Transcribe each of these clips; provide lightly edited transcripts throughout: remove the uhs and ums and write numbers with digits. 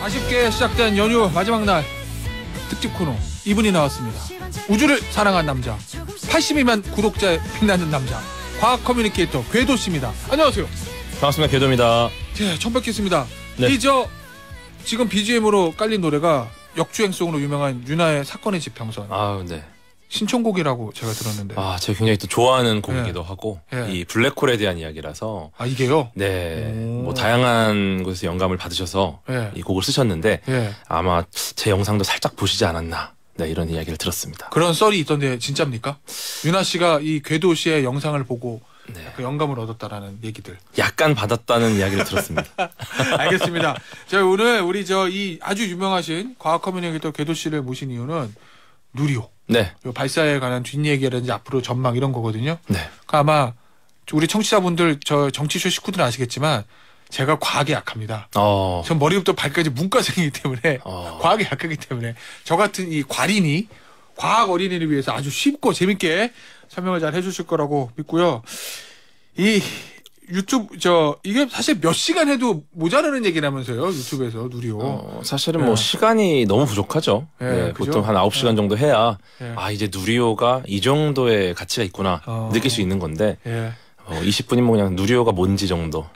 아쉽게 시작된 연휴 마지막 날 특집 코너 이분이 나왔습니다. 우주를 사랑한 남자, 82만 구독자에 빛나는 남자, 과학 커뮤니케이터 궤도 씨입니다. 안녕하세요. 반갑습니다. 궤도입니다. 네, 처음 뵙겠습니다. 네. 지금 BGM으로 깔린 노래가 역주행송으로 유명한 윤하의 사건의 지평선. 아, 네. 신청곡이라고 제가 들었는데. 제가 굉장히 또 좋아하는 곡이기도 하고 이 블랙홀에 대한 이야기라서. 아, 이게요? 네. 뭐 다양한 곳에서 영감을 받으셔서 이 곡을 쓰셨는데 아마 제 영상도 살짝 보시지 않았나. 네, 이런 이야기를 들었습니다. 그런 썰이 있던데 진짜입니까? 윤하 씨가 이 궤도 씨의 영상을 보고 그 영감을 얻었다라는 얘기들. 약간 받았다는 이야기를 들었습니다. 알겠습니다. 자, 오늘 우리 이 아주 유명하신 과학 커뮤니케이터 궤도 씨를 모신 이유는 누리호. 네. 발사에 관한 뒷얘기라든지 앞으로 전망 이런 거거든요. 네. 그러니까 아마 우리 청취자분들 정치쇼 식구들은 아시겠지만 제가 과학에 약합니다. 전 머리부터 발까지 문과생이기 때문에 과학에 약하기 때문에 저 같은 이 과린이 과학 어린이를 위해서 아주 쉽고 재밌게 설명을 잘 해주실 거라고 믿고요. 이 유튜브 이게 사실 몇 시간 해도 모자라는 얘기라면서요. 유튜브에서 누리호. 사실은 뭐 시간이 너무 부족하죠. 네, 보통 한 9시간 정도 해야 이제 누리호가 이 정도의 가치가 있구나 느낄 수 있는 건데 20분이면 뭐 그냥 누리호가 뭔지 정도.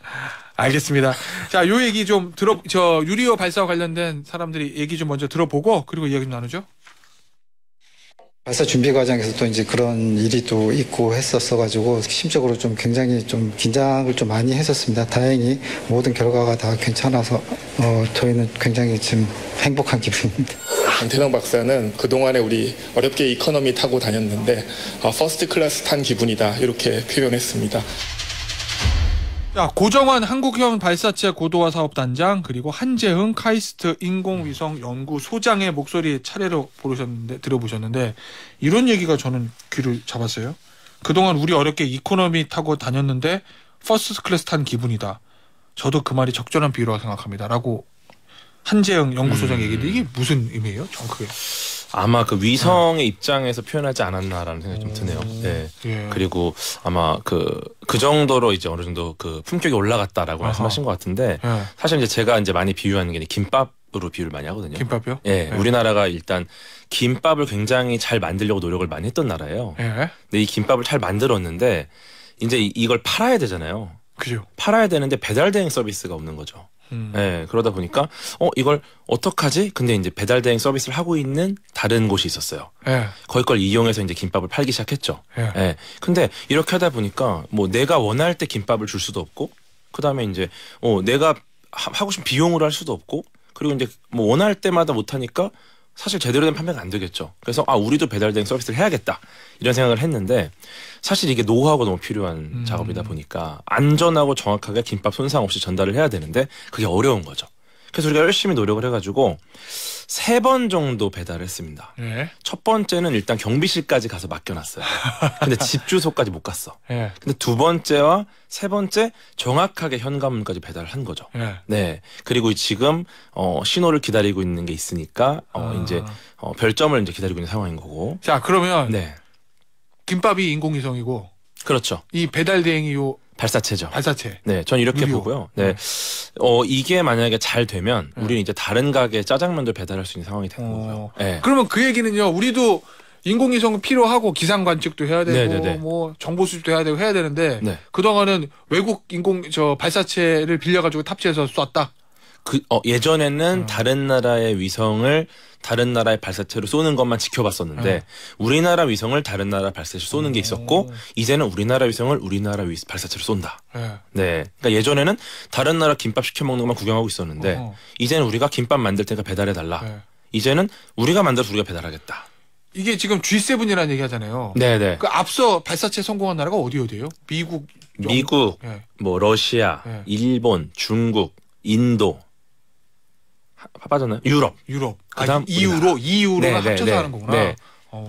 알겠습니다. 자, 요 얘기 좀 유리호 발사와 관련된 사람들이 얘기 좀 먼저 들어보고 그리고 이야기 좀 나누죠. 발사 준비 과정에서 또 이제 그런 일이 또 있고 했었어가지고 심적으로 좀 굉장히 좀 긴장을 좀 많이 했었습니다. 다행히 모든 결과가 다 괜찮아서 저희는 굉장히 지금 행복한 기분입니다. 안태성 박사는 그동안에 우리 어렵게 이코노미 타고 다녔는데 퍼스트 클래스 탄 기분이다 이렇게 표현했습니다. 자, 고정환 한국형 발사체 고도화 사업단장 그리고 한재흥 카이스트 인공위성 연구소장의 목소리 차례로 들어보셨는데 이런 얘기가 저는 귀를 잡았어요. 그동안 우리 어렵게 이코노미 타고 다녔는데 퍼스트 클래스 탄 기분이다. 저도 그 말이 적절한 비유라고 생각합니다. 라고 한재흥 연구소장 얘기인데 이게 무슨 의미예요? 정확하게. 아마 그 위성의 입장에서 표현하지 않았나라는 생각이 좀 드네요. 네. 그리고 아마 그 정도로 이제 어느 정도 그 품격이 올라갔다라고 말씀하신 것 같은데 사실 이제 제가 이제 많이 비유하는 게 김밥으로 비유를 많이 하거든요. 김밥이요? 우리나라가 일단 김밥을 굉장히 잘 만들려고 노력을 많이 했던 나라예요. 근데 이 김밥을 잘 만들었는데 이제 이걸 팔아야 되잖아요. 그죠. 팔아야 되는데 배달 대행 서비스가 없는 거죠. 그러다 보니까 이걸 어떡하지? 근데 이제 배달 대행 서비스를 하고 있는 다른 곳이 있었어요. 거기 걸 이용해서 이제 김밥을 팔기 시작했죠. 근데 이렇게 하다 보니까 뭐 내가 원할 때 김밥을 줄 수도 없고 그다음에 이제 내가 하고 싶은 비용으로 할 수도 없고 그리고 이제 뭐 원할 때마다 못 하니까 사실 제대로 된 판매가 안 되겠죠. 그래서 우리도 배달 대행 서비스를 해야겠다 이런 생각을 했는데 사실 이게 노하우가 너무 필요한 작업이다 보니까 안전하고 정확하게 김밥 손상 없이 전달을 해야 되는데 그게 어려운 거죠. 그래서 우리가 열심히 노력을 해가지고 3번 정도 배달을 했습니다. 첫 번째는 일단 경비실까지 가서 맡겨놨어요. 근데 집 주소까지 못 갔어. 근데 2번째와 3번째 정확하게 현관문까지 배달을 한 거죠. 네. 그리고 지금 신호를 기다리고 있는 게 있으니까 이제 별점을 이제 기다리고 있는 상황인 거고. 자, 그러면 김밥이 인공위성이고 그렇죠. 이 배달 대행이 발사체죠. 발사체. 네, 전 이렇게 보고요. 네, 이게 만약에 잘 되면 우리는 이제 다른 가게 짜장면도 배달할 수 있는 상황이 되는 거고요. 그러면 그 얘기는요. 우리도 인공위성은 필요하고 기상 관측도 해야 되고 뭐 정보 수집도 해야 되고 해야 되는데 그동안은 외국 발사체를 빌려가지고 탑재해서 쐈다. 예전에는 다른 나라의 위성을 다른 나라의 발사체로 쏘는 것만 지켜봤었는데 우리나라 위성을 다른 나라 발사체로 쏘는 게 있었고 이제는 우리나라 위성을 우리나라 발사체로 쏜다. 네, 그러니까 예전에는 다른 나라 김밥 시켜 먹는 것만 구경하고 있었는데 이제는 우리가 김밥 만들 테니까 배달해달라. 이제는 우리가 만들어서 우리가 배달하겠다. 이게 지금 G7이라는 얘기 하잖아요. 네네. 그 앞서 발사체 성공한 나라가 어디예요? 미국, 뭐 러시아, 일본, 중국, 인도. 빠졌나요? 유럽. 그다음 EU로 합쳐서 하는 거구나. 네.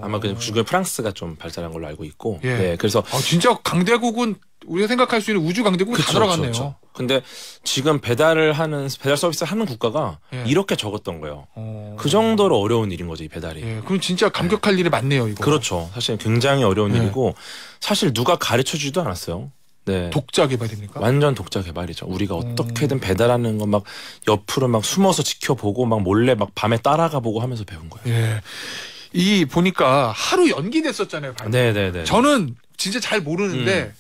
아마 그 중국의 프랑스가 좀 발달한 걸로 알고 있고. 네. 그래서 진짜 강대국은 우리가 생각할 수 있는 우주 강대국이 다 들어갔네요. 그렇죠. 근데 지금 배달 서비스 하는 국가가 이렇게 적었던 거예요. 그 정도로 어려운 일인 거죠, 이 배달이. 그럼 진짜 감격할 일이 많네요, 이거. 그렇죠. 사실 굉장히 어려운 일이고 사실 누가 가르쳐 주지도 않았어요. 네. 독자 개발입니까? 완전 독자 개발이죠. 우리가 어떻게든 배달하는 거 막 옆으로 막 숨어서 지켜보고 막 몰래 막 밤에 따라가 보고 하면서 배운 거예요. 예. 이 보니까 하루 연기됐었잖아요. 발표. 네네네. 저는 진짜 잘 모르는데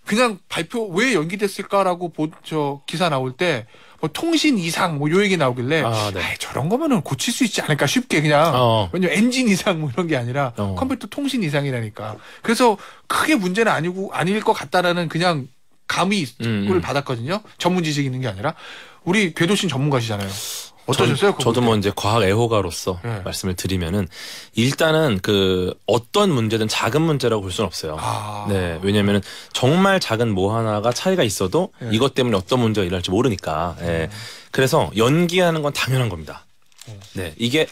그냥 발표 왜 연기됐을까라고 저 기사 나올 때 뭐 통신 이상 뭐 요 얘기 나오길래 네. 아이, 저런 거면은 고칠 수 있지 않을까 쉽게 그냥 왜냐면 엔진 이상 뭐 이런 게 아니라 컴퓨터 통신 이상이라니까. 그래서 크게 문제는 아닐 것 같다라는 그냥 감의를 받았거든요. 전문 지식이 있는 게 아니라. 우리 궤도신 전문가시잖아요. 어떠셨어요? 저도 뭐 이제 과학 애호가로서 네. 말씀을 드리면은 일단은 그 어떤 문제든 작은 문제라고 볼 수는 없어요. 네, 왜냐면은 정말 작은 뭐 하나가 차이가 있어도 네. 이것 때문에 어떤 문제가 일어날지 모르니까. 네. 그래서 연기하는 건 당연한 겁니다. 네, 이게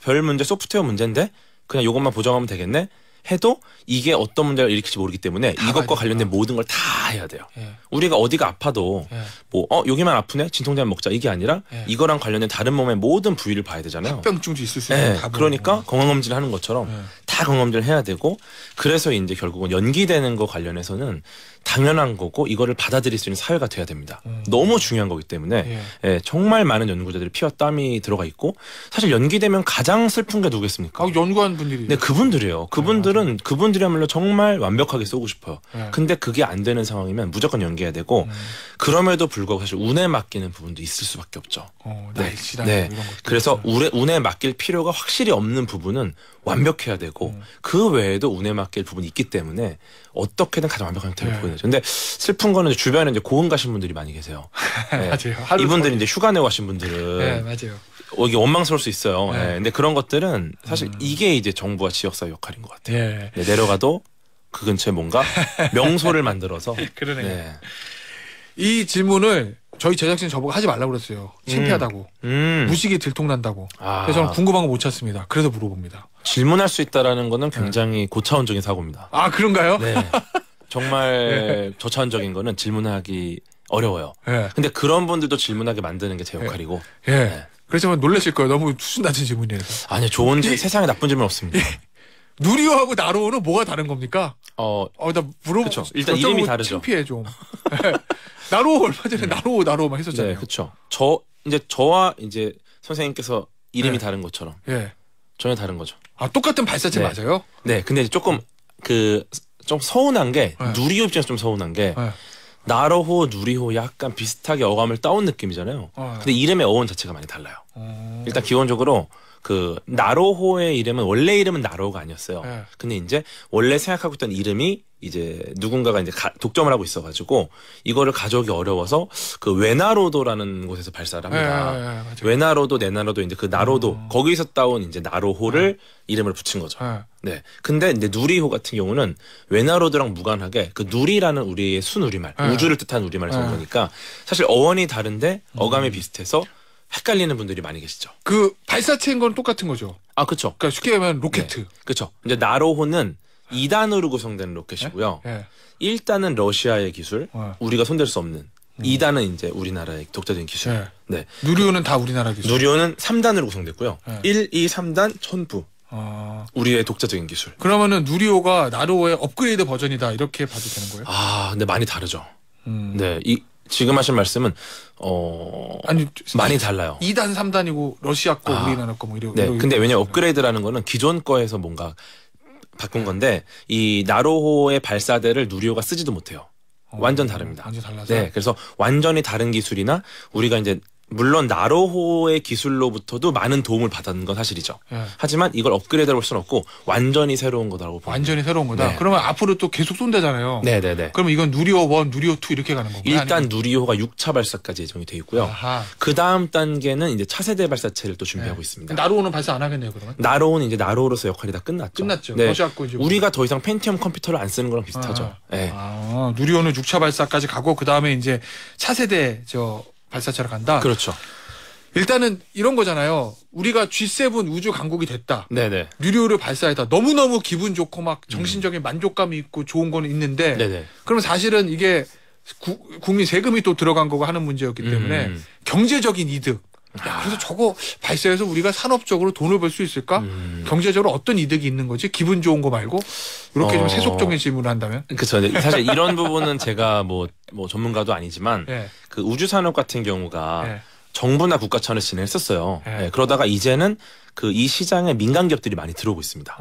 별 문제 소프트웨어 문제인데 그냥 이것만 보정하면 되겠네. 해도 이게 어떤 문제를 일으킬지 모르기 때문에 이것과 관련된 모든 걸 다 해야 돼요. 예. 우리가 어디가 아파도 뭐 여기만 아프네 진통제만 먹자 이게 아니라 이거랑 관련된 다른 몸의 모든 부위를 봐야 되잖아요. 합병증도 있을 수 있는. 그러니까 건강검진을 하는 것처럼 다 건강검진을 해야 되고 그래서 이제 결국은 연기되는 거 관련해서는 당연한 거고 이거를 받아들일 수 있는 사회가 돼야 됩니다. 너무 중요한 거기 때문에 정말 많은 연구자들이 피와 땀이 들어가 있고 사실 연기되면 가장 슬픈 게 누구겠습니까? 연구한 분들이. 네, 그분들이에요. 그분들이야말로 정말 완벽하게 쏘고 싶어요. 근데 그게 안 되는 상황이면 무조건 연기해야 되고 그럼에도 불구하고 사실 운에 맡기는 부분도 있을 수밖에 없죠. 날씨나 네. 이런 것들. 그래서 운에 맡길 필요가 확실히 없는 부분은 완벽해야 되고 그 외에도 운에 맡길 부분이 있기 때문에 어떻게든 가장 완벽한 형태를 보여야 되죠. 근데 슬픈 거는 주변에 이제 고흥 가신 분들이 많이 계세요. 네. 맞아요. 이분들이 이제 휴가 내고 가신 분들은 네, 맞아요. 이게 원망스러울 수 있어요. 네. 근데 그런 것들은 사실 이게 이제 정부와 지역사회 역할인 것 같아요. 네, 내려가도 그 근처에 뭔가 명소를 만들어서. 그러네요. 네. 이 질문을 저희 제작진 저보고 하지 말라고 그랬어요. 창피하다고. 무식이 들통난다고. 그래서 저는 궁금한 거 못 찾습니다. 그래서 물어봅니다. 질문할 수 있다라는 거는 굉장히 고차원적인 사고입니다. 아, 그런가요? 네. 정말 저차원적인 거는 질문하기 어려워요. 네. 근데 그런 분들도 질문하게 만드는 게 제 역할이고. 네. 그래서 놀라실 거예요. 너무 수준 낮은 질문이라서. 아니요. 좋은 세상에 나쁜 질문 없습니다. 누리호하고 나로호는 뭐가 다른 겁니까? 나 그쵸. 일단 이름이 다르죠. 창피해 좀. 나로호 얼마 전에 나로호 막 했었잖아요. 네, 그렇죠. 저와 이제 선생님께서 이름이 다른 것처럼 전혀 다른 거죠. 똑같은 발사체 맞아요? 네, 근데 조금 좀 서운한 게 누리호 입장에서 좀 서운한 게 나로호, 누리호 약간 비슷하게 어감을 따온 느낌이잖아요. 근데 이름의 어원 자체가 많이 달라요. 일단 기본적으로 나로호의 이름은 원래 이름은 나로호가 아니었어요. 근데 이제 원래 생각하고 있던 이름이 이제 누군가가 이제 독점을 하고 있어가지고 이거를 가져오기 어려워서 그 외나로도라는 곳에서 발사를 합니다. 외나로도, 내나로도 이제 그 나로도 거기서 따온 이제 나로호를 이름을 붙인 거죠. 네. 근데 이제 누리호 같은 경우는 외나로도랑 무관하게 그 누리라는 우리의 순우리말, 우주를 뜻하는 우리말을 쓴 거니까 사실 어원이 다른데 어감이 비슷해서 헷갈리는 분들이 많이 계시죠. 그 발사체인 건 똑같은 거죠. 그렇죠. 그러니까 쉽게 얘기하면 로켓. 네. 그렇죠. 이제 나로호는 2단으로 구성된 로켓이고요. 1단은 러시아의 기술, 우리가 손댈 수 없는. 2단은 이제 우리나라의 독자적인 기술. 네. 누리호는 다 우리나라 기술. 누리호는 3단으로 구성됐고요. 1, 2, 3단 전부 우리의 독자적인 기술. 그러면은 누리호가 나로호의 업그레이드 버전이다 이렇게 봐도 되는 거예요? 근데 많이 다르죠. 네. 지금 하신 말씀은 아니 많이 달라요. 2단, 3단이고 러시아 거, 우리나라 거 뭐 이런. 네. 근데 왜냐면 업그레이드라는 거는 기존 거에서 뭔가 바꾼 건데 이 나로호의 발사대를 누리호가 쓰지도 못해요. 완전 다릅니다. 완전 달라서. 네. 그래서 완전히 다른 기술이나 우리가 이제 물론 나로호의 기술로부터도 많은 도움을 받은 건 사실이죠. 하지만 이걸 업그레이드해 볼 수는 없고 완전히 새로운 거다라고 봅니다. 완전히 새로운 거다. 그러면 앞으로 또 계속 쏜다잖아요. 네네네. 그러면 이건 누리호 1, 누리호 2 이렇게 가는 건가요? 일단 아니면? 누리호가 6차 발사까지 예정이 돼 있고요. 그 다음 단계는 이제 차세대 발사체를 또 준비하고 있습니다. 나로호는 발사 안 하겠네요, 그러면? 나로호는 이제 나로호로서 역할이 다 끝났죠. 네. 러시아 거 이제 우리가 더 이상 펜티엄 컴퓨터를 안 쓰는 거랑 비슷하죠. 네. 누리호는 6차 발사까지 가고 그 다음에 이제 차세대 발사체로 간다. 그렇죠. 일단은 이런 거잖아요. 우리가 G7 우주 강국이 됐다. 네네. 누리호를 발사했다. 너무너무 기분 좋고 막 정신적인 만족감이 있고 좋은 거는 있는데 네네. 그럼 사실은 이게 국민 세금이 또 들어간 거고 하는 문제였기 때문에 경제적인 이득 야, 그래서 저거 발사해서 우리가 산업적으로 돈을 벌 수 있을까? 경제적으로 어떤 이득이 있는 거지? 기분 좋은 거 말고? 이렇게 좀 세속적인 질문을 한다면? 그렇죠. 사실 이런 부분은 제가 뭐 전문가도 아니지만 그 우주산업 같은 경우가 정부나 국가 차원에서 진행했었어요. 그러다가 이제는 그 이 시장에 민간 기업들이 많이 들어오고 있습니다.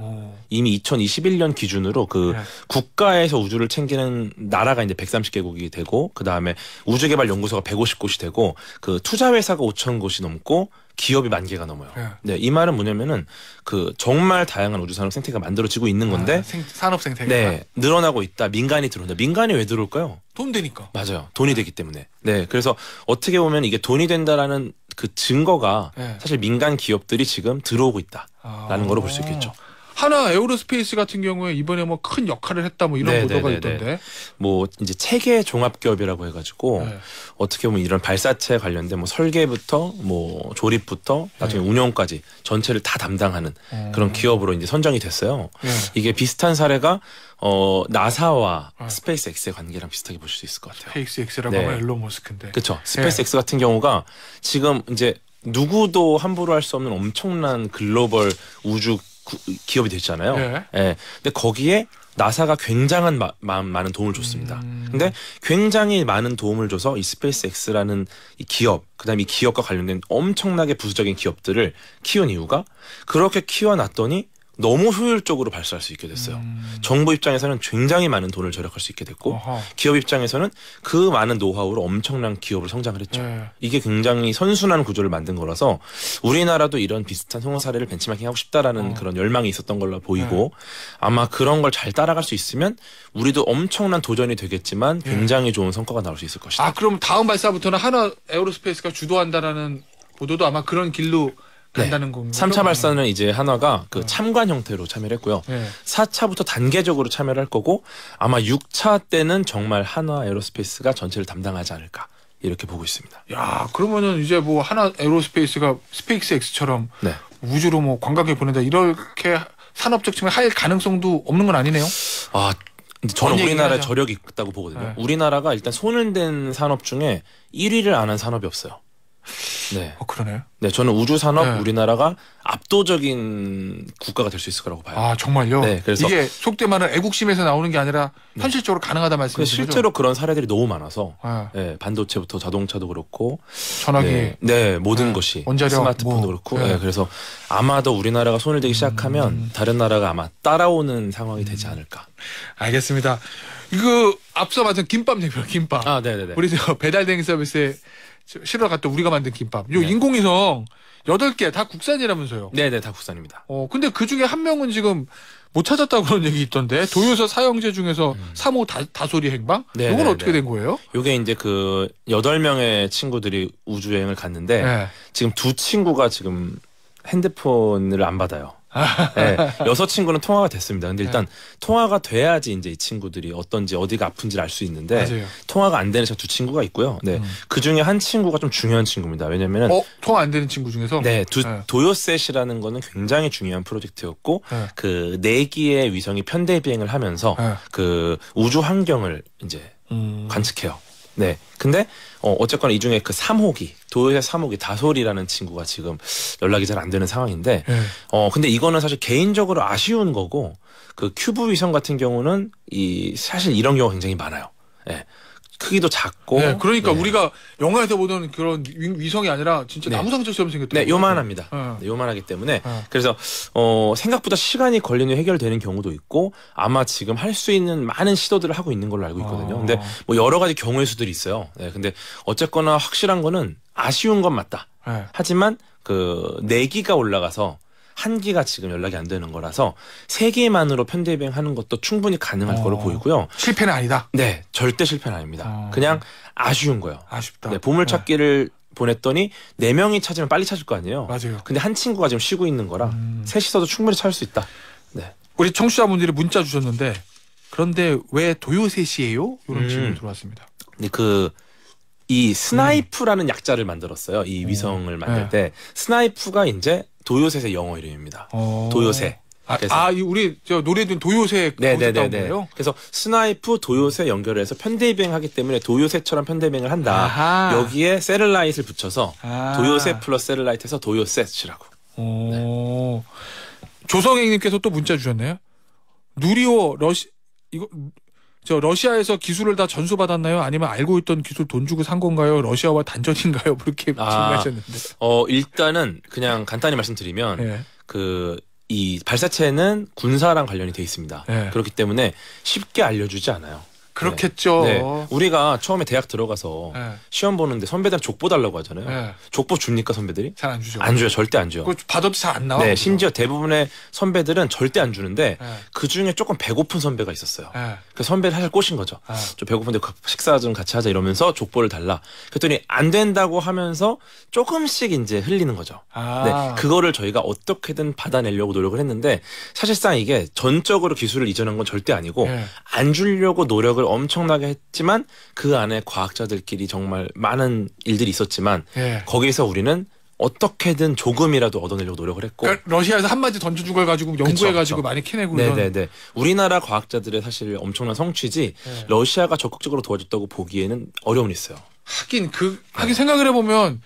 이미 2021년 기준으로 그 국가에서 우주를 챙기는 나라가 이제 130개국이 되고 그 다음에 우주개발연구소가 150곳이 되고 그 투자회사가 5,000곳이 넘고 기업이 10,000개가 넘어요. 네, 이 말은 뭐냐면은 그 정말 다양한 우주산업 생태계가 만들어지고 있는 건데 산업 생태계가 네, 늘어나고 있다. 민간이 들어온다. 민간이 왜 들어올까요? 돈 되니까. 맞아요. 돈이 되기 때문에. 네, 그래서 어떻게 보면 이게 돈이 된다라는 그 증거가 사실 민간 기업들이 지금 들어오고 있다라는 거로 볼 수 있겠죠. 하나 에어로스페이스 같은 경우에 이번에 뭐 큰 역할을 했다 뭐 이런 보도가 있던데. 뭐 이제 체계 종합 기업이라고 해가지고 어떻게 보면 이런 발사체 관련된 뭐 설계부터 뭐 조립부터 나중에 운영까지 전체를 다 담당하는 그런 기업으로 이제 선정이 됐어요. 이게 비슷한 사례가 나사와 스페이스X의 관계랑 비슷하게 보실 수 있을 것 같아요. 스페이스X라고 하면 일론 머스크인데. 그렇죠. 스페이스X 같은 경우가 지금 이제 누구도 함부로 할 수 없는 엄청난 글로벌 우주 기업이 됐잖아요. 근데 거기에 나사가 굉장한 많은 도움을 줬습니다. 근데 굉장히 많은 도움을 줘서 이 스페이스X라는 이 기업, 그다음에 이 기업과 관련된 엄청나게 부수적인 기업들을 키운 이유가 그렇게 키워놨더니 너무 효율적으로 발사할 수 있게 됐어요. 정부 입장에서는 굉장히 많은 돈을 절약할 수 있게 됐고 기업 입장에서는 그 많은 노하우로 엄청난 기업을 성장을 했죠. 이게 굉장히 선순환 구조를 만든 거라서 우리나라도 이런 비슷한 성공 사례를 벤치마킹하고 싶다라는 그런 열망이 있었던 걸로 보이고 아마 그런 걸 잘 따라갈 수 있으면 우리도 엄청난 도전이 되겠지만 굉장히 좋은 성과가 나올 수 있을 것이다. 아, 그럼 다음 발사부터는 하나 에어로스페이스가 주도한다라는 보도도 아마 그런 길로 간다는 건가요? 3차 발사는 이제 한화가 그 참관 형태로 참여를 했고요. 4차부터 단계적으로 참여를 할 거고 아마 6차 때는 정말 한화 에어로스페이스가 전체를 담당하지 않을까 이렇게 보고 있습니다. 야, 그러면은 이제 뭐 한화 에어로스페이스가 스페이스X처럼 우주로 뭐 관광객 보낸다 이렇게 산업적 측면 할 가능성도 없는 건 아니네요. 아, 저는 우리나라에 저력이 있다고 보거든요. 우리나라가 일단 손을 댄 산업 중에 1위를 안 한 산업이 없어요. 네. 그러네요. 네, 저는 우주 산업 우리나라가 압도적인 국가가 될 수 있을 거라고 봐요. 아, 정말요? 네, 그래서 이게 속된 말은 애국심에서 나오는 게 아니라 현실적으로 가능하다 말씀이시죠? 실제로 그런 사례들이 너무 많아서 네, 반도체부터 자동차도 그렇고 전화기, 모든 것이 원자력, 스마트폰도 그렇고 그래서 아마도 우리나라가 손을 대기 시작하면 다른 나라가 아마 따라오는 상황이 되지 않을까. 알겠습니다. 이거 앞서 말씀 김밥 얘기해요. 김밥. 아, 네네네. 우리 저 배달 대행 서비스에 실어 갔다 우리가 만든 김밥. 요 인공위성 8개 다 국산이라면서요. 네네, 다 국산입니다. 근데 그 중에 한 명은 지금 못 찾았다고 그런 얘기 있던데. 도요서 사형제 중에서 3호 다소리 행방? 이건 어떻게 된 거예요? 요게 이제 그 8명의 친구들이 우주여행을 갔는데 지금 2친구가 지금 핸드폰을 안 받아요. 네, 6친구는 통화가 됐습니다. 근데 일단 통화가 돼야지 이제 이 친구들이 어떤지 어디가 아픈지를 알 수 있는데 맞아요. 통화가 안 되는 2친구가 있고요. 네, 그 중에 한 친구가 좀 중요한 친구입니다. 왜냐면은 통화 안 되는 친구 중에서 도요셋이라는 거는 굉장히 중요한 프로젝트였고 그 4기의 위성이 편대 비행을 하면서 그 우주 환경을 이제 관측해요. 네. 근데 어쨌거나 이 중에 그 3호기 도요셋 3호기 다솔이라는 친구가 지금 연락이 잘 안 되는 상황인데 근데 이거는 사실 개인적으로 아쉬운 거고 그 큐브 위성 같은 경우는 사실 이런 경우가 굉장히 많아요. 네. 크기도 작고. 네, 그러니까 우리가 영화에서 보던 그런 위성이 아니라 진짜 나무상자처럼 생겼대요. 네, 요만합니다. 네, 요만하기 때문에 그래서 생각보다 시간이 걸리는 해결되는 경우도 있고 아마 지금 할 수 있는 많은 시도들을 하고 있는 걸로 알고 있거든요. 근데 뭐 여러 가지 경우의 수들이 있어요. 네, 근데 어쨌거나 확실한 거는 아쉬운 건 맞다. 하지만 그 4기가 올라가서 1기가 지금 연락이 안 되는 거라서 3개만으로 편대 비행하는 것도 충분히 가능할 거로 보이고요. 실패는 아니다. 네, 절대 실패는 아닙니다. 그냥 아쉬운 거예요. 아쉽다. 네, 보물찾기를 보냈더니 4명이 찾으면 빨리 찾을 거 아니에요. 맞아요. 근데 한 친구가 지금 쉬고 있는 거라 셋이서도 충분히 찾을 수 있다. 네. 우리 청취자분들이 문자 주셨는데 그런데 왜 도요셋이에요? 이런 질문 들어왔습니다. 네, 이 스나이프라는 약자를 만들었어요. 이 위성을 만들 때 스나이프가 이제 도요셋의 영어 이름입니다. 도요셋. 우리 저 노래든 도요새 거기서 따온 거예요? 그래서 스나이프 도요새 연결해서 편대비행하기 때문에 도요새처럼 편대비행을 한다. 아하. 여기에 세를라이트를 붙여서 도요새 플러스 세를라이트에서 도요셋이라고. 네. 조성행님께서 또 문자 주셨네요. 누리호 러시아에서 기술을 다 전수받았나요? 아니면 알고 있던 기술 돈 주고 산 건가요? 러시아와 단전인가요? 그렇게 질문하셨는데. 일단은 그냥 간단히 말씀드리면 이 발사체는 군사랑 관련이 돼 있습니다. 네. 그렇기 때문에 쉽게 알려주지 않아요. 그렇겠죠. 네. 우리가 처음에 대학 들어가서 시험 보는데 선배들 족보 달라고 하잖아요. 족보 줍니까 선배들이? 잘 안 주죠. 안 줘요. 절대 안 줘요. 받아도 잘 안 나와. 네, 심지어 대부분의 선배들은 절대 안 주는데 그 중에 조금 배고픈 선배가 있었어요. 그 선배를 사실 꼬신 거죠. 좀 배고픈데 식사 좀 같이 하자 이러면서 족보를 달라. 그랬더니 안 된다고 하면서 조금씩 이제 흘리는 거죠. 네, 그거를 저희가 어떻게든 받아내려고 노력을 했는데 사실상 이게 전적으로 기술을 이전한 건 절대 아니고 안 주려고 노력을 엄청나게 했지만 그 안에 과학자들끼리 정말 많은 일들이 있었지만 거기서 우리는 어떻게든 조금이라도 얻어내려고 노력을 했고 그러니까 러시아에서 한마디 던져준 걸 가지고 연구해가지고 많이 캐내고 네네네. 우리나라 과학자들의 사실 엄청난 성취지 러시아가 적극적으로 도와줬다고 보기에는 어려움이 있어요. 하긴 생각을 해보면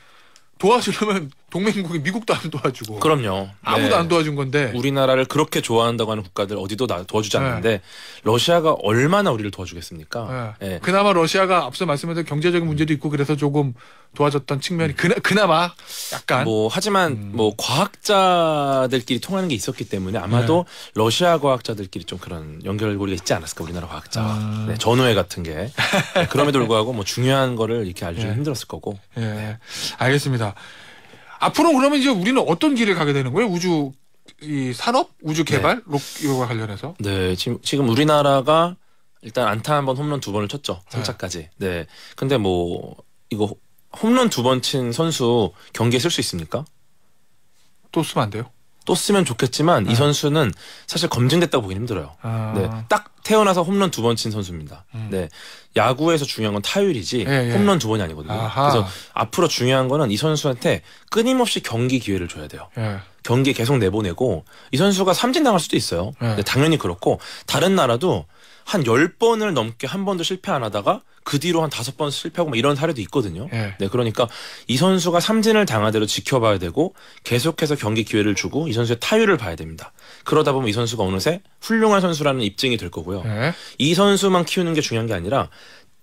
도와주려면 동맹국이 미국도 안 도와주고 그럼요. 아무도 안 도와준 건데 우리나라를 그렇게 좋아한다고 하는 국가들 어디도 도와주지 않는데 러시아가 얼마나 우리를 도와주겠습니까? 그나마 러시아가 앞서 말씀하신 경제적인 문제도 있고 그래서 조금 도와줬던 측면이 그나마 약간 하지만 과학자들끼리 통하는 게 있었기 때문에 아마도 러시아 과학자들끼리 좀 그런 연결고리가 있지 않았을까 우리나라 과학자 전우회 같은 게 그럼에도 불구하고 중요한 거를 이렇게 알기는 힘들었을 거고. 알겠습니다. 앞으로 그러면 이제 우리는 어떤 길을 가게 되는 거예요? 우주 산업, 우주 개발, 이거와 관련해서? 네, 지금 우리나라가 일단 안타 한 번, 홈런 2번을 쳤죠. 3차까지. 네. 근데 이거 홈런 2번 친 선수 경기에 쓸 수 있습니까? 또 쓰면 안 돼요? 또 쓰면 좋겠지만 이 선수는 사실 검증됐다고 보기는 힘들어요. 네, 딱 태어나서 홈런 2번 친 선수입니다. 네, 야구에서 중요한 건 타율이지 홈런 2번이 아니거든요. 그래서 앞으로 중요한 거는 이 선수한테 끊임없이 경기 기회를 줘야 돼요. 경기에 계속 내보내고 이 선수가 삼진 당할 수도 있어요. 네, 당연히 그렇고 다른 나라도 한 10번을 넘게 한 번도 실패 안 하다가 그 뒤로 한 5번 실패하고 이런 사례도 있거든요. 네, 그러니까 이 선수가 삼진을 당하대로 지켜봐야 되고 계속해서 경기 기회를 주고 이 선수의 타율을 봐야 됩니다. 그러다 보면 이 선수가 어느새 훌륭한 선수라는 입증이 될 거고요. 이 선수만 키우는 게 중요한 게 아니라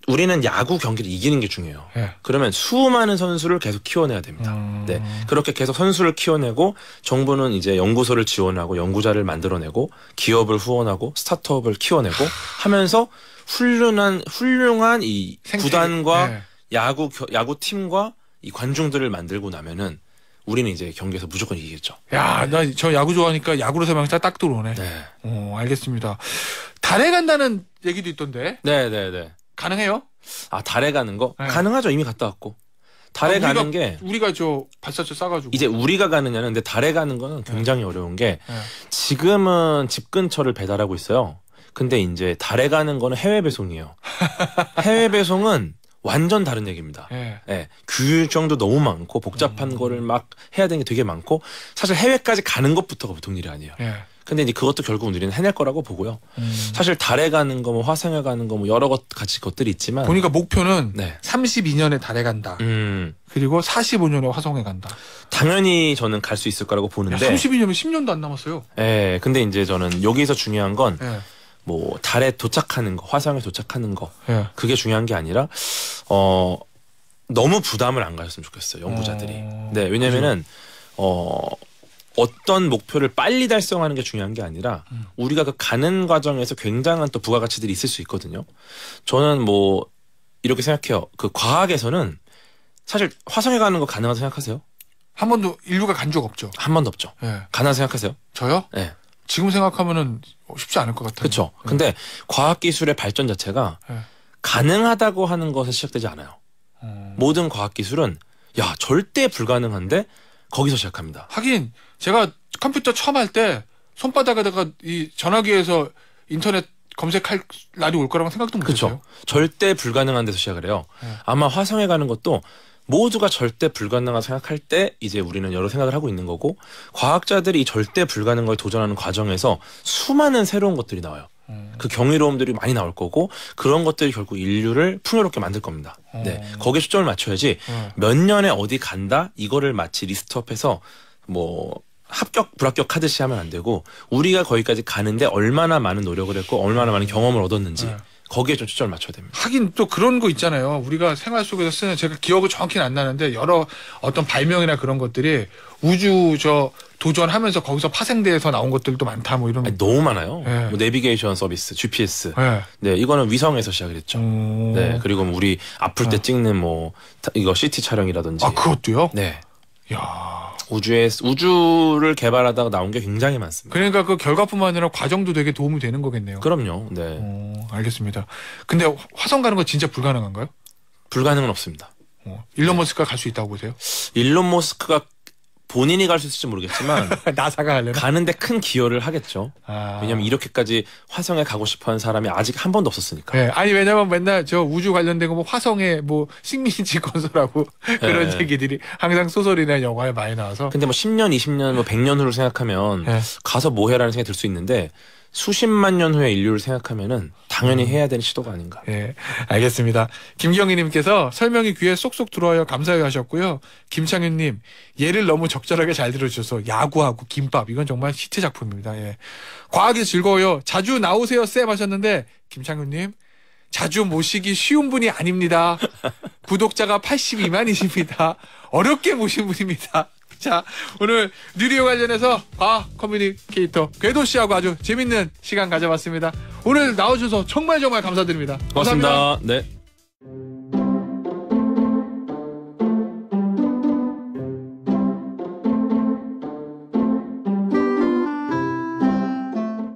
우리는 야구 경기를 이기는 게 중요해요. 그러면 수많은 선수를 계속 키워내야 됩니다. 네, 그렇게 계속 선수를 키워내고 정부는 이제 연구소를 지원하고 연구자를 만들어내고 기업을 후원하고 스타트업을 키워내고 하면서 훌륭한 이 구단과 야구 팀과 이 관중들을 만들고 나면은 우리는 이제 경기에서 무조건 이기겠죠. 야, 나 저 야구 좋아하니까 야구로 설명이 딱 들어오네. 네. 알겠습니다. 달에 간다는 얘기도 있던데. 네. 가능해요? 달에 가는 거? 가능하죠. 이미 갔다 왔고. 달에 가는 게 우리가 저 발사체 쏴가지고 이제 우리가 가느냐는 근데 달에 가는 거는 굉장히 어려운 게 지금은 집 근처를 배달하고 있어요. 근데 이제 달에 가는 거는 해외 배송이에요. 해외 배송은 완전 다른 얘기입니다. 규정도 너무 많고 복잡한 거를 막 해야 되는 게 되게 많고 사실 해외까지 가는 것부터가 보통 일이 아니에요. 근데 이제 그것도 결국은 우리는 해낼 거라고 보고요. 사실 달에 가는 거, 화성에 가는 거, 여러 것들이 있지만 보니까 목표는 32년에 달에 간다. 그리고 45년에 화성에 간다. 당연히 저는 갈 수 있을 거라고 보는데. 32년이면 10년도 안 남았어요. 네, 근데 이제 저는 여기서 중요한 건 달에 도착하는 거, 화성에 도착하는 거, 그게 중요한 게 아니라 너무 부담을 안 가졌으면 좋겠어요, 연구자들이. 네, 왜냐면은 어떤 목표를 빨리 달성하는 게 중요한 게 아니라 우리가 그 가는 과정에서 굉장한 또 부가가치들이 있을 수 있거든요. 저는 이렇게 생각해요. 그 과학에서는 사실 화성에 가는 거 가능하다고 생각하세요? 한 번도 인류가 간 적 없죠. 한 번도 없죠. 가능하다고 생각하세요? 저요? 네. 지금 생각하면은 쉽지 않을 것 같아요. 그렇죠. 근데 과학기술의 발전 자체가 가능하다고 하는 것에 시작되지 않아요. 모든 과학기술은 절대 불가능한데 거기서 시작합니다. 하긴 제가 컴퓨터 처음 할 때 손바닥에다가 이 전화기에서 인터넷 검색할 날이 올 거라고 생각도 못했어요. 그렇죠. 절대 불가능한 데서 시작을 해요. 아마 화성에 가는 것도 모두가 절대 불가능하다 생각할 때 이제 우리는 여러 생각을 하고 있는 거고 과학자들이 이 절대 불가능한 걸 도전하는 과정에서 수많은 새로운 것들이 나와요. 그 경이로움들이 많이 나올 거고 그런 것들이 결국 인류를 풍요롭게 만들 겁니다. 네, 거기에 초점을 맞춰야지 몇 년에 어디 간다 이거를 마치 리스트업해서 뭐 합격 불합격 하듯이 하면 안 되고 우리가 거기까지 가는데 얼마나 많은 노력을 했고 얼마나 많은 경험을 얻었는지 거기에 좀 초점을 맞춰야 됩니다. 하긴 또 그런 거 있잖아요. 우리가 생활 속에서 쓰는 제가 기억을 정확히는 안 나는데 여러 어떤 발명이나 그런 것들이 우주 도전하면서 거기서 파생돼서 나온 것들도 많다 뭐 이런. 아니, 너무 많아요. 네. 뭐 내비게이션 서비스, GPS. 네. 네, 이거는 위성에서 시작을 했죠. 네, 그리고 우리 아플 때 찍는 뭐 이거 CT 촬영이라든지. 아, 그것도요? 네. 야. 우주를 개발하다가 나온 게 굉장히 많습니다. 그러니까 그 결과뿐만 아니라 과정도 되게 도움이 되는 거겠네요. 그럼요. 네. 알겠습니다. 근데 화성 가는 거 진짜 불가능한가요? 불가능은 없습니다. 일론 머스크가 갈 수 있다고 보세요? 일론 머스크가 본인이 갈 수 있을지 모르겠지만 나사가 하려나? 가는데 큰 기여를 하겠죠. 왜냐하면 이렇게까지 화성에 가고 싶어하는 사람이 아직 한 번도 없었으니까. 네, 아니 왜냐면 맨날 저 우주 관련된 거 뭐 화성에 뭐 식민지 건설하고 그런 얘기들이 항상 소설이나 영화에 많이 나와서. 근데 뭐 10년, 20년, 뭐 100년 후를 생각하면 가서 뭐 해라는 생각이 들 수 있는데 수십만 년 후의 인류를 생각하면은 당연히 해야 되는 시도가 아닌가. 네, 알겠습니다. 김경희님께서 설명이 귀에 쏙쏙 들어와요. 감사해요 하셨고요. 김창윤님, 예를 너무 적절하게 잘 들어주셔서 야구하고 김밥 이건 정말 히트 작품입니다. 예. 과학이 즐거워요. 자주 나오세요 쌤 하셨는데 김창윤님 자주 모시기 쉬운 분이 아닙니다. 구독자가 82만이십니다. 어렵게 모신 분입니다. 자, 오늘 뉴리오 관련해서 과학 커뮤니케이터 궤도 씨하고 아주 재밌는 시간 가져봤습니다. 오늘 나와주셔서 정말 감사드립니다. 고맙습니다. 감사합니다. 네.